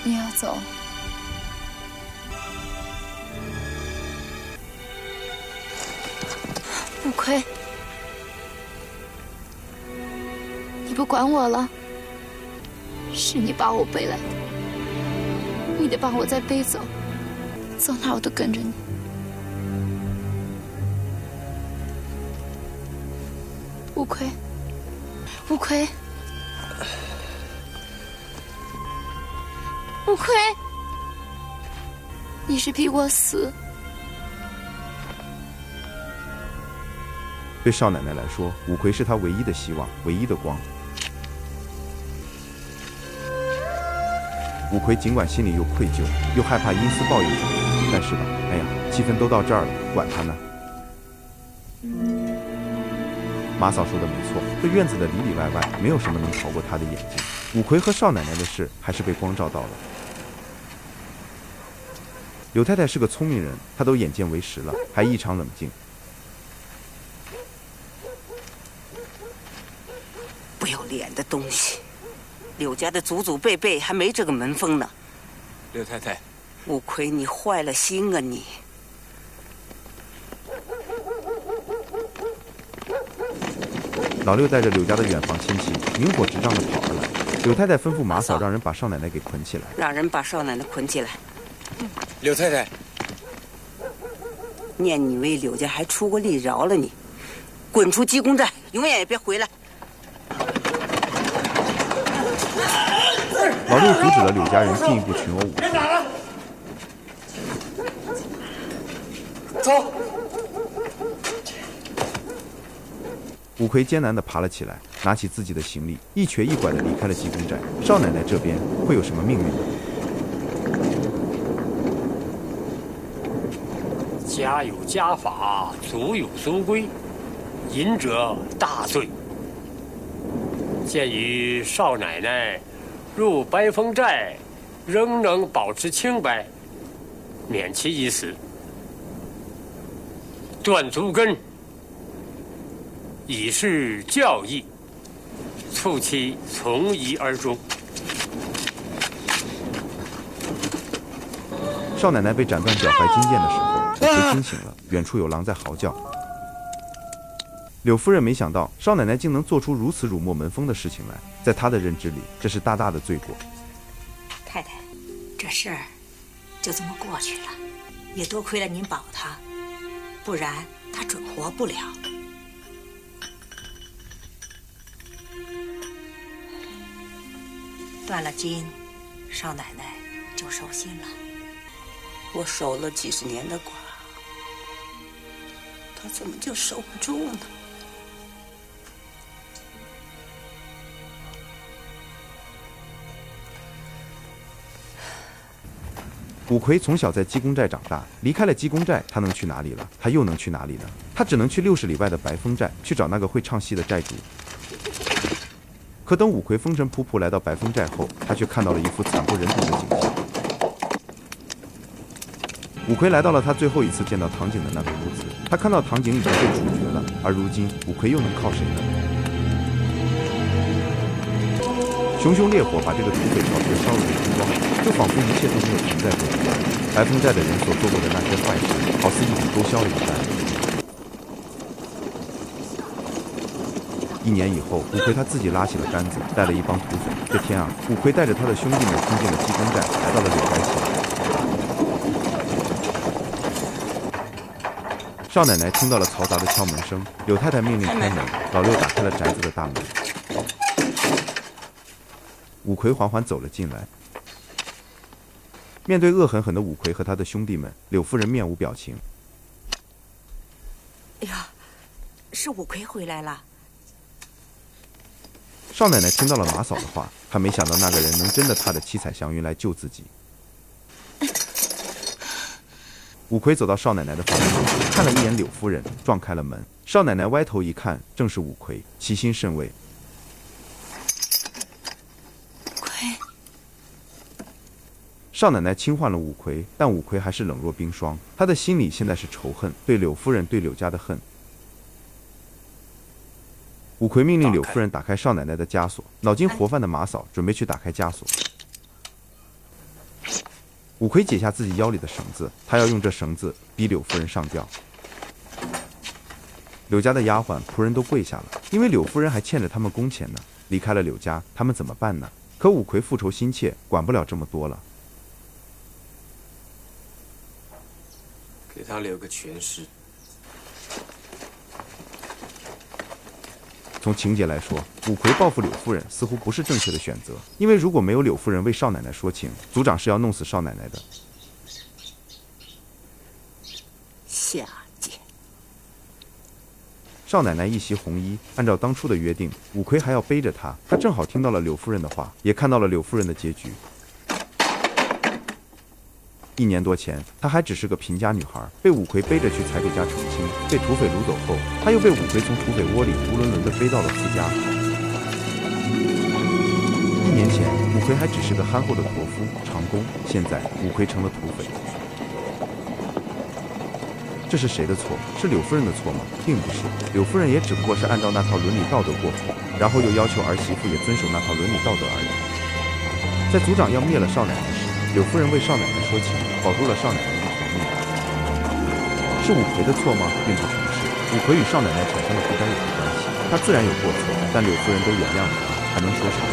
你要走？吴奎，你不管我了，是你把我背来的，你得把我再背走，走哪我都跟着你。吴奎，吴奎，吴奎，你是逼我死。对少奶奶来说，五魁是她唯一的希望，唯一的光。五魁尽管心里又愧疚，又害怕阴私报应什么的，但是吧，哎呀，气氛都到这儿了，管他呢。马嫂说的没错，这院子的里里外外没有什么能逃过他的眼睛。五魁和少奶奶的事还是被光照到了。柳太太是个聪明人，她都眼见为实了，还异常冷静。不要脸的东西！柳家的祖祖辈辈还没这个门风呢。柳太太，五魁，你坏了心啊你！老六带着柳家的远房亲戚明火执仗地跑而来。柳太太吩咐马嫂让人把少奶奶给捆起来，让人把少奶奶捆起来。柳太太，念你为柳家还出过力，饶了你，滚出鸡公寨，永远也别回来。老六阻止了柳家人进一步群殴五魁。别打了，走。五魁艰难地爬了起来，拿起自己的行李，一瘸一拐地离开了鸡公寨。少奶奶这边会有什么命运呢？家有家法，族有族规，淫者大罪。鉴于少奶奶入白风寨仍能保持清白，免其一死，断足根，以示教义，促其从一而终。少奶奶被斩断脚踝筋腱的时候，五魁惊醒了，远处有狼在嚎叫。柳夫人没想到少奶奶竟能做出如此辱没门风的事情来，在她的认知里，这是大大的罪过。太太，这事儿就这么过去了，也多亏了您保她，不然她准活不了。断了筋，少奶奶就收心了。我守了几十年的寡，她怎么就守不住呢？五魁从小在鸡公寨长大，离开了鸡公寨，他能去哪里了？他又能去哪里呢？他只能去60里外的白风寨，去找那个会唱戏的寨主。可等五魁风尘仆仆来到白风寨后，他却看到了一副惨不忍睹的景象。五魁来到了他最后一次见到唐景的那个屋子，他看到唐景已经被处决了，而如今五魁又能靠谁呢？熊熊烈火把这个土匪巢穴烧了个精光，就仿佛一切都没有存在过一样。白风寨的人所做过的那些坏事，好似一笔勾销了一般。1年以后，五魁他自己拉起了杆子，带了一帮土匪。这天啊，五魁带着他的兄弟们冲进了鸡公寨，来到了柳白桥。少奶奶听到了嘈杂的敲门声，柳太太命令开门，老六打开了宅子的大门。五魁缓缓走了进来，面对恶狠狠的五魁和他的兄弟们，柳夫人面无表情。哎呀，是五魁回来了。少奶奶听到了马嫂的话，她没想到那个人能真的踏着七彩祥云来救自己。五魁走到少奶奶的房间，看了一眼柳夫人，撞开了门。少奶奶歪头一看，正是五魁，其心甚慰。少奶奶轻唤了五魁，但五魁还是冷若冰霜。他的心里现在是仇恨，对柳夫人、对柳家的恨。五魁命令柳夫人打开少奶奶的枷锁，脑筋活泛的马嫂准备去打开枷锁。五魁解下自己腰里的绳子，他要用这绳子逼柳夫人上吊。柳家的丫鬟仆人都跪下了，因为柳夫人还欠着他们工钱呢。离开了柳家，他们怎么办呢？可五魁复仇心切，管不了这么多了。给他留个全尸。从情节来说，五魁报复柳夫人似乎不是正确的选择，因为如果没有柳夫人为少奶奶说情，族长是要弄死少奶奶的。下贱！少奶奶一袭红衣，按照当初的约定，五魁还要背着她。他正好听到了柳夫人的话，也看到了柳夫人的结局。1年多前，她还只是个贫家女孩，被五魁背着去财主家成亲，被土匪掳走后，她又被五魁从土匪窝里无伦伦地背到了夫家。1年前，五魁还只是个憨厚的驼夫长工，现在五魁成了土匪。这是谁的错？是柳夫人的错吗？并不是，柳夫人也只不过是按照那套伦理道德过活，然后又要求儿媳妇也遵守那套伦理道德而已。在族长要灭了少奶奶时，柳夫人为少奶奶说情，保住了少奶奶一条命。是五魁的错吗？并不全是，五魁与少奶奶产生了不该有的关系，他自然有过错，但柳夫人都原谅了他，还能说什么？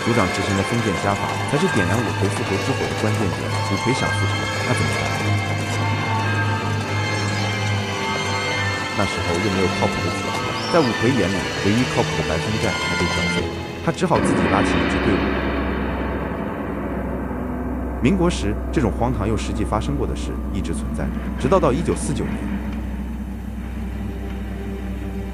族长执行的封建家法，才是点燃五魁复仇之火的关键点。五魁想复仇，那怎么办？那时候又没有靠谱的组织，在五魁眼里，唯一靠谱的白风寨还被剿废，他只好自己拉起一支队伍。民国时，这种荒唐又实际发生过的事一直存在着，直到1949年，